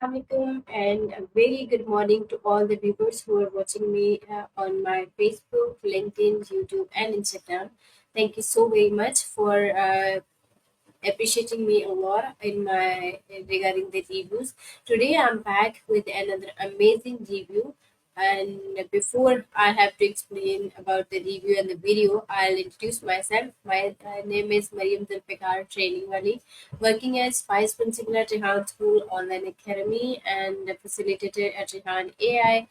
Assalamualaikum and a very good morning to all the viewers who are watching me on my Facebook, LinkedIn, YouTube, and Instagram. Thank you so very much for appreciating me a lot in my regarding the reviews. Today I'm back with another amazing review. And before I have to explain about the review and the video, I'll introduce myself. My name is Mariam Zulfikar Training Wali, working as Vice Principal at Rehan School Online Academy and a facilitator at Rehan AI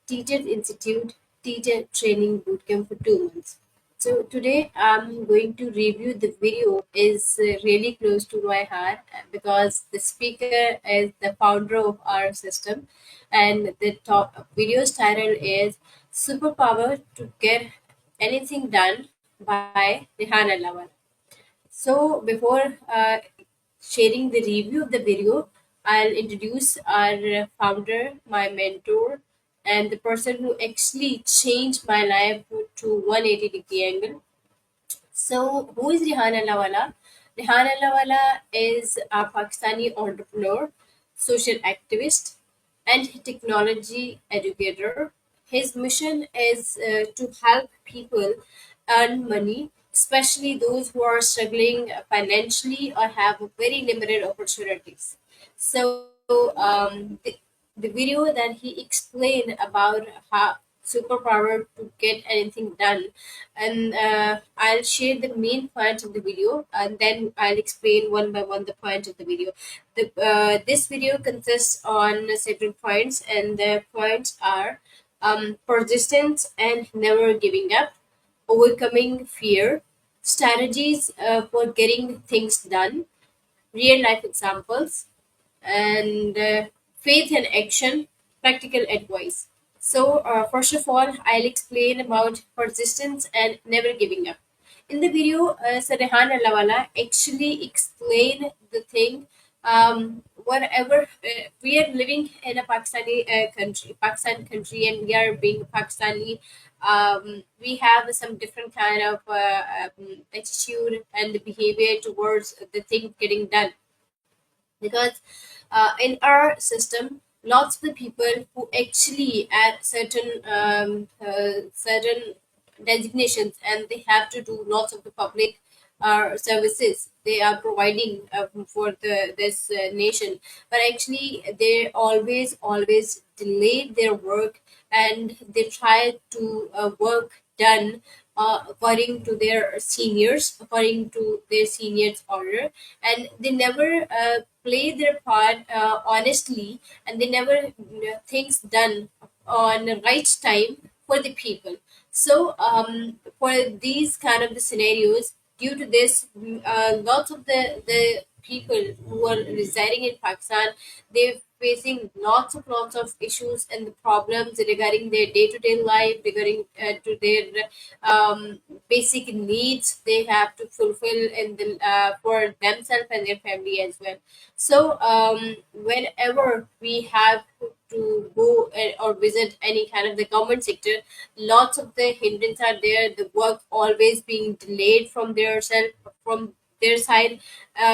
Teachers Institute Teacher Training Bootcamp for 2 months. So today I'm going to review the video is really close to my heart because the speaker is the founder of our system, and the top video's title is Superpower to Get Anything Done by Rehan Lawal. So before sharing the review of the video, I'll introduce our founder, my mentor, and the person who actually changed my life to 180-degree angle. So, who is Rehan Allawala? Rehan Allawala is a Pakistani entrepreneur, social activist, and technology educator. His mission is to help people earn money, especially those who are struggling financially or have very limited opportunities. So, the video that he explained about how superpower to get anything done, and I'll share the main points of the video, and then I'll explain one by one the points of the video. This video consists on several points, and the points are persistence and never giving up, overcoming fear, strategies for getting things done, real life examples, and faith and action, practical advice. So, first of all, I'll explain about persistence and never giving up. In the video, Sarehan Alawala actually explain the thing. Whatever we are living in a Pakistan country, and we are being Pakistani. We have some different kind of attitude and behavior towards the thing getting done, because in our system lots of the people who actually at certain designations, and they have to do lots of the public services they are providing for this nation, but actually they always delay their work, and they try to work done according to their seniors order, and they never play their part honestly, and they never things done on the right time for the people. So for these kind of the scenarios, due to this, lots of the people who are residing in Pakistan, they're facing lots of issues and the problems regarding their day-to-day life, regarding to their basic needs they have to fulfill in the for themselves and their family as well. So whenever we have to go or visit any kind of the government sector, lots of the hindrance are there, the work always being delayed from their side,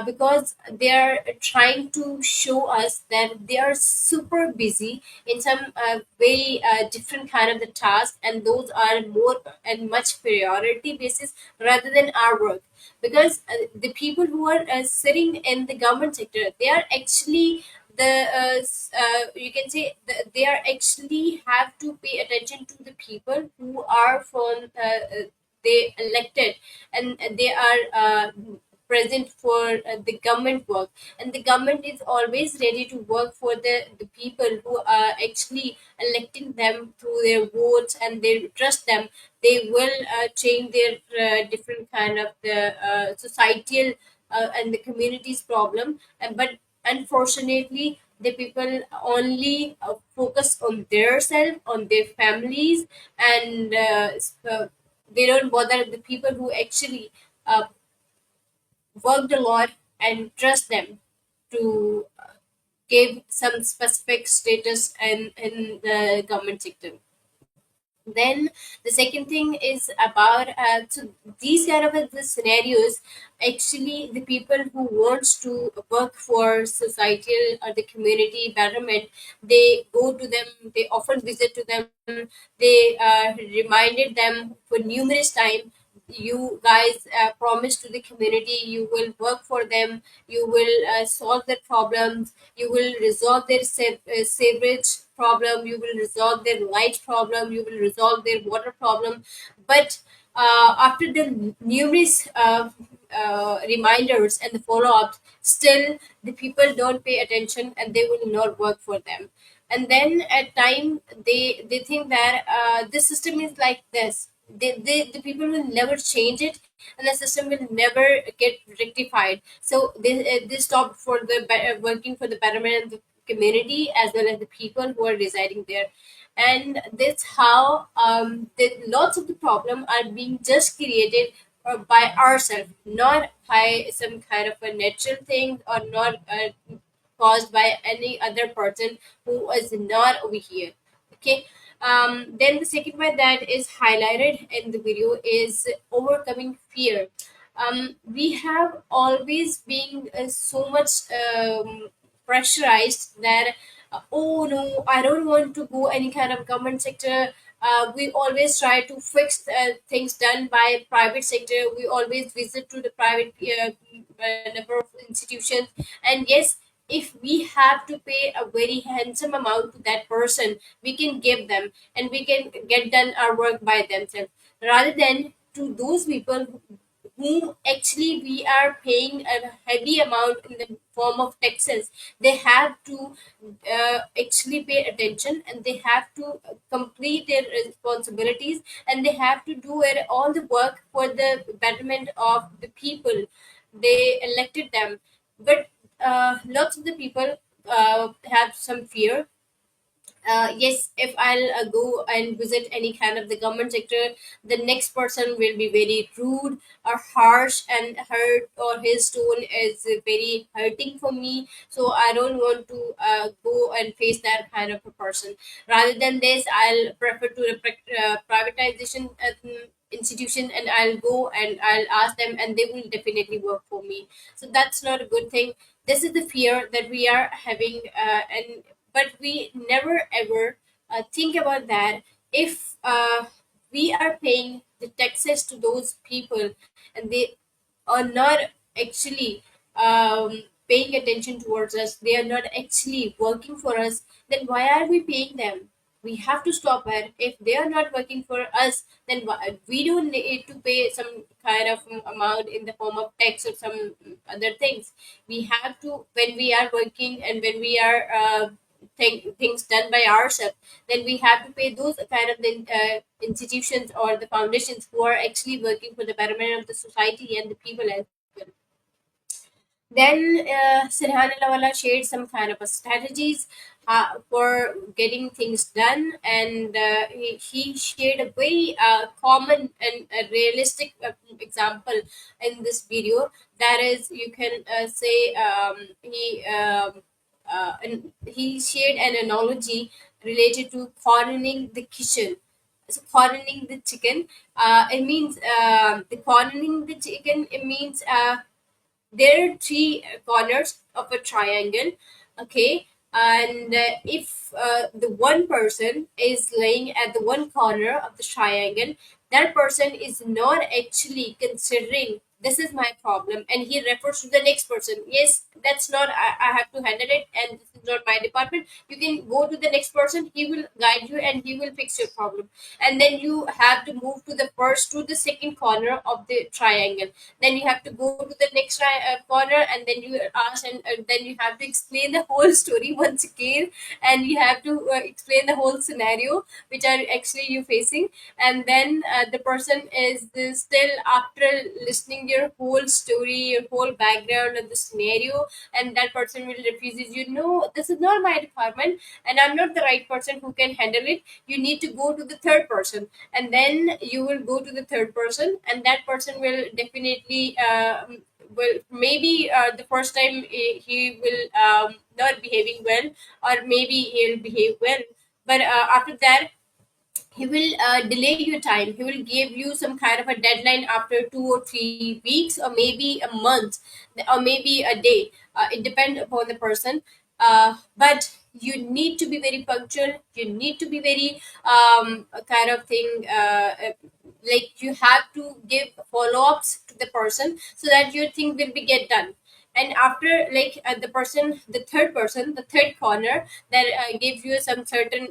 because they are trying to show us that they are super busy in some very different kind of the task, and those are more and much priority basis rather than our work. Because the people who are sitting in the government sector, they are actually you can say they are actually have to pay attention to the people who are from they elected, and they are present for the government work, and the government is always ready to work for the people who are actually electing them through their votes, and they trust them. They will change their different kind of the societal and the community's problem, but unfortunately the people only focus on their self, on their families, and they don't bother the people who actually uh, worked a lot and trust them to give some specific status in the government sector. Then the second thing is about so these kind of the scenarios, actually the people who wants to work for societal or the community betterment, they go to them, they often visit to them, they reminded them for numerous time, you guys promise to the community you will work for them, you will solve their problems, you will resolve their sewage problem, you will resolve their light problem, you will resolve their water problem. But after the numerous reminders and the follow-ups, still the people don't pay attention and they will not work for them. And then at time they think that this system is like this, the people will never change it, and the system will never get rectified. So they stop for the working for the betterment of the community as well as the people who are residing there. And that's how lots of the problem are being just created by ourselves, not by some kind of a natural thing, or not caused by any other person who is not over here. Okay. Then the second one that is highlighted in the video is overcoming fear. We have always been so much pressurized that oh no, I don't want to go any kind of government sector. We always try to fix things done by private sector. We always visit to the private number of institutions. And yes, if we have to pay a very handsome amount to that person, we can give them and we can get done our work by themselves, rather than to those people whom actually we are paying a heavy amount in the form of taxes. They have to actually pay attention, and they have to complete their responsibilities, and they have to do all the work for the betterment of the people they elected them. But lots of the people have some fear. Yes, if I'll go and visit any kind of the government sector, the next person will be very rude or harsh, and her or his tone is very hurting for me, so I don't want to go and face that kind of a person. Rather than this, I'll prefer to privatization institution, and I'll go and I'll ask them and they will definitely work for me. So that's not a good thing. This is the fear that we are having, and but we never ever think about that. If we are paying the taxes to those people and they are not actually paying attention towards us, they are not actually working for us, then why are we paying them? We have to stop it. If they are not working for us, then we don't need to pay some kind of amount in the form of tax or some other things. We have to, when we are working and when we are things done by ourselves, then we have to pay those kind of the, institutions or the foundations who are actually working for the betterment of the society and the people as well. Then Sirhan Lawala shared some kind of a strategies for getting things done, and he shared a very common and realistic example in this video. That is, you can say and he shared an analogy related to cornering the kitchen. So cornering the chicken, it means the cornering the chicken. It means there are three corners of a triangle. Okay. And if the one person is laying at the one corner of the triangle, that person is not actually considering this is my problem, and he refers to the next person. Yes, that's not, I have to handle it, and this is not my department. You can go to the next person, he will guide you and he will fix your problem. And then you have to move to the first to the second corner of the triangle. Then you have to go to the next corner, and then you ask, and then you have to explain the whole story once again, and you have to explain the whole scenario which are actually you facing. And then the person is still, after listening your whole story, your whole background of the scenario, and that person will refuses you, no, this is not my department, and I'm not the right person who can handle it. You need to go to the third person. And then you will go to the third person, and that person will definitely will maybe the first time he will not behaving well, or maybe he'll behave well, but after that he will delay your time. He will give you some kind of a deadline after 2 or 3 weeks, or maybe a month, or maybe a day. It depends upon the person. But you need to be very punctual. You need to be very kind of thing, like you have to give follow-ups to the person so that your thing will be get done. And after, like, the person, the third person, the third corner, that gives you some certain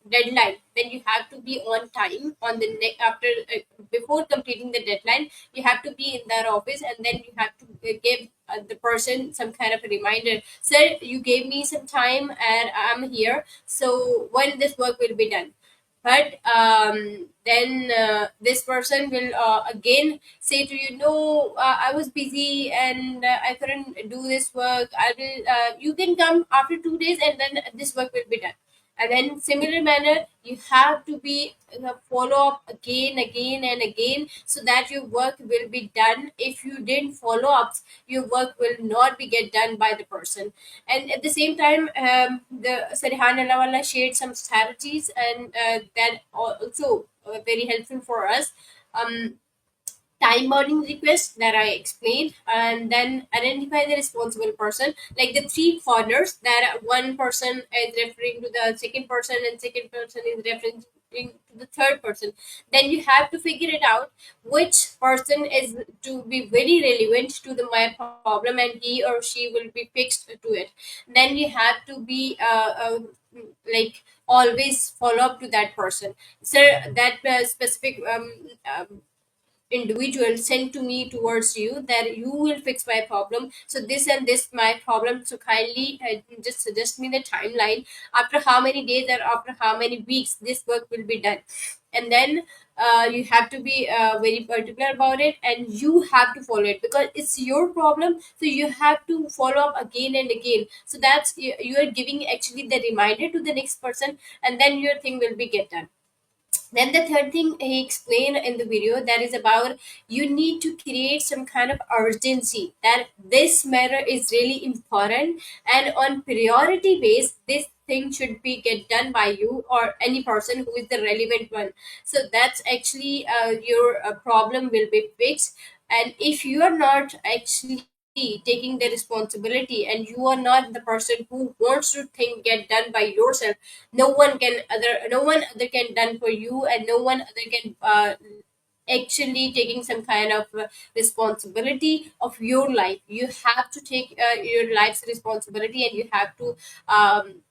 deadline, then you have to be on time on the after, before completing the deadline. You have to be in that office, and then you have to give the person some kind of a reminder: sir, you gave me some time and I'm here, so when this work will be done. But then this person will again say to you, no, I was busy and I couldn't do this work. I will, you can come after 2 days and then this work will be done. And then similar manner, you have to be follow up again and again, so that your work will be done. If you didn't follow up, your work will not be get done by the person. And at the same time, the Sarihan Alawala shared some strategies, and that also very helpful for us. Time bounding request that I explained, and then identify the responsible person, like the three corners, that one person is referring to the second person and second person is referring to the third person. Then you have to figure it out which person is to be very relevant to the my problem, and he or she will be fixed to it. Then you have to be like always follow up to that person. So that specific individual sent to me towards you, that you will fix my problem, so this and this my problem, so kindly just suggest me the timeline, after how many days or after how many weeks this work will be done. And then you have to be very particular about it, and you have to follow it because it's your problem, so you have to follow up again and again. So that's you are giving actually the reminder to the next person, and then your thing will be get done. Then the third thing he explained in the video, that is about, you need to create some kind of urgency, that this matter is really important, and on priority base this thing should be get done by you or any person who is the relevant one. So that's actually your problem will be fixed. And if you are not actually taking the responsibility, and you are not the person who wants to think get done by yourself, no one other can done for you, and no one other can actually taking some kind of responsibility of your life. You have to take your life's responsibility, and you have to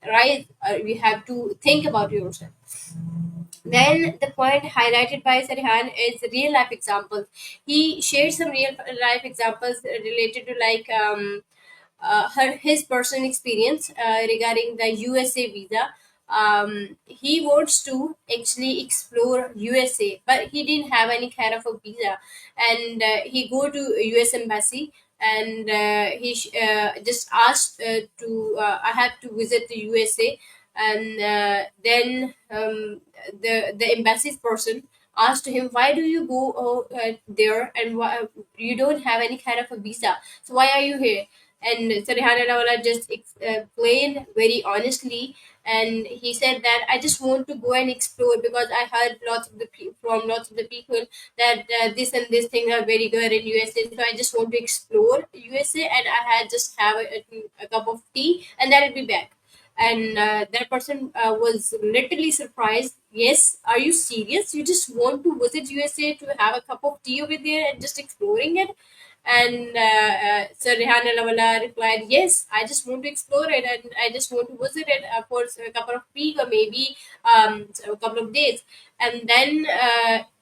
rise, you have to think about yourself. Then the point highlighted by Sarihan is real life examples. He shared some real life examples related to, like, his personal experience regarding the USA visa. He wants to actually explore USA, but he didn't have any kind of a visa, and he go to US embassy, and just asked I have to visit the USA. And then the embassy's person asked him, why do you go there, and why you don't have any kind of a visa, so why are you here? And Sarihan Alawala just explained very honestly, and he said that I just want to go and explore, because I heard from lots of the people that this and this thing are very good in USA, so I just want to explore USA, and I had just have a cup of tea, and then I'll be back. And that person was literally surprised. Yes, are you serious? You just want to visit USA to have a cup of tea over there and just exploring it? And Sir Rehan Alawala replied, yes, I just want to explore it, and I just want to visit it for a couple of weeks, or maybe a couple of days. And then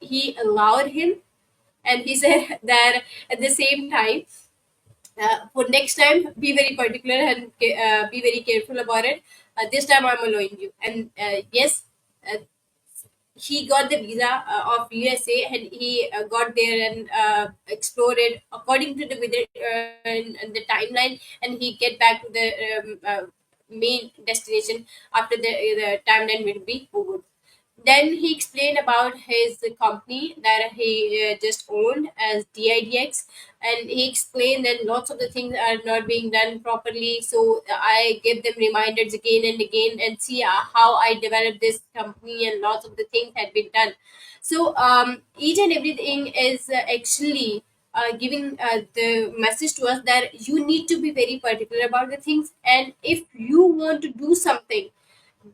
he allowed him, and he said that at the same time, for next time, be very particular and be very careful about it. This time I'm allowing you. And yes, uh, he got the visa of USA, and he got there and explored it according to the weather and the timeline, and he get back to the main destination after the timeline will be over. Then he explained about his company that he just owned as DIDX, and he explained that lots of the things are not being done properly. So I give them reminders again and again and see how I developed this company, and lots of the things had been done. So each and everything is actually giving the message to us that you need to be very particular about the things, and if you want to do something,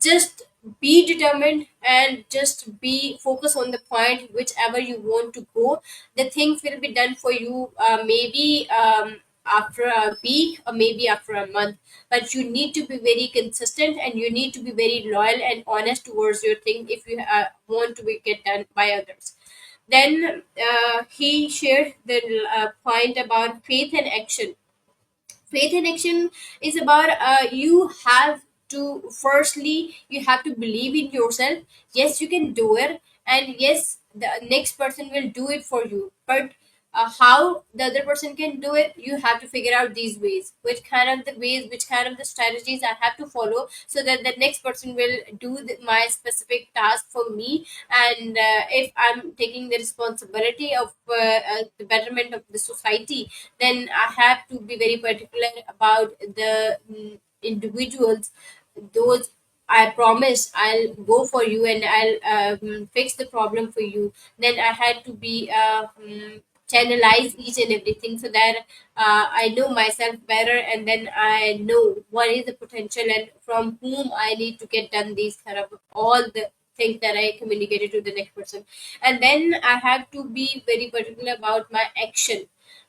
just be determined and just be focused on the point whichever you want to go. The things will be done for you, maybe after a week or maybe after a month, but you need to be very consistent and you need to be very loyal and honest towards your thing if you want to be get done by others. Then he shared the point about faith and action. Faith in action is about you have to, firstly you have to believe in yourself. Yes, you can do it, and yes, the next person will do it for you, but how the other person can do it, you have to figure out these ways, which kind of the ways, which kind of the strategies I have to follow, so that the next person will do my specific task for me. And if I'm taking the responsibility of the betterment of the society, then I have to be very particular about the individuals. Those I promise I'll go for you and I'll fix the problem for you. Then I had to be channelize each and everything, so that I know myself better, and then I know what is the potential and from whom I need to get done these kind of all the things that I communicated to the next person. And then I have to be very particular about my action.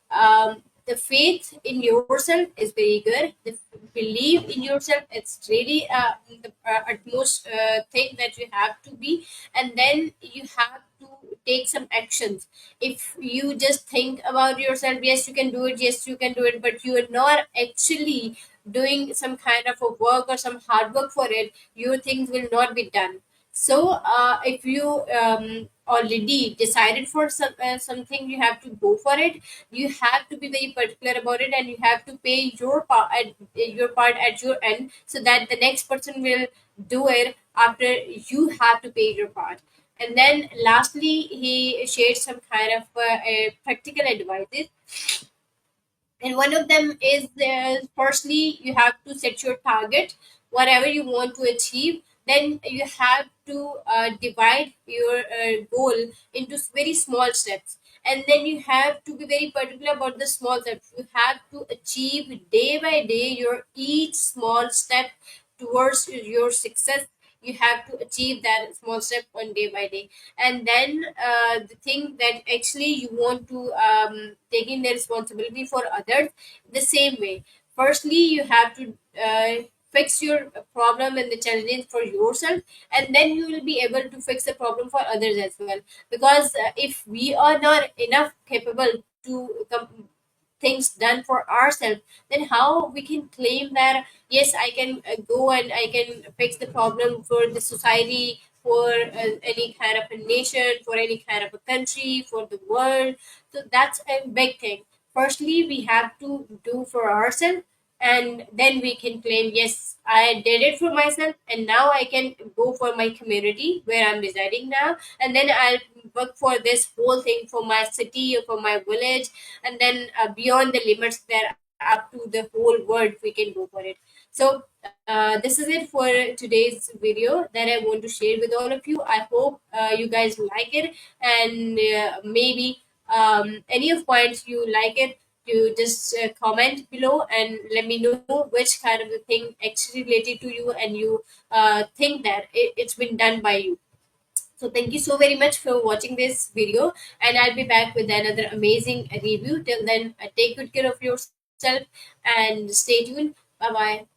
The faith in yourself is very good. The belief in yourself, it's really the utmost thing that you have to be. And then you have to take some actions. If you just think about yourself, yes you can do it, yes you can do it, but you are not actually doing some kind of a work or some hard work for it, your things will not be done. So if you already decided for something, you have to go for it. You have to be very particular about it, and you have to pay your part at your end, so that the next person will do it after you have to pay your part. And then lastly, he shared some kind of practical advices, and one of them is firstly you have to set your target, whatever you want to achieve. Then you have to divide your goal into very small steps, and then you have to be very particular about the small steps. You have to achieve day by day your each small step towards your success. You have to achieve that small step on day by day. And then the thing that actually you want to taking the responsibility for others, the same way. Firstly you have to fix your problem and the challenges for yourself, and then you will be able to fix the problem for others as well. Because if we are not enough capable to things done for ourselves, then how we can claim that yes I can go and I can fix the problem for the society, for any kind of a nation, for any kind of a country, for the world. So that's a big thing. Firstly we have to do for ourselves, and then we can claim yes I did it for myself, and now I can go for my community where I'm residing now, and then I'll work for this whole thing for my city or for my village, and then beyond the limits there, up to the whole world we can go for it. So this is it for today's video that I want to share with all of you. I hope you guys like it, and maybe any of points you like it, you just comment below and let me know which kind of the thing actually related to you, and you think that it's been done by you. So thank you so very much for watching this video, and I'll be back with another amazing review. Till then, take good care of yourself and stay tuned. Bye bye.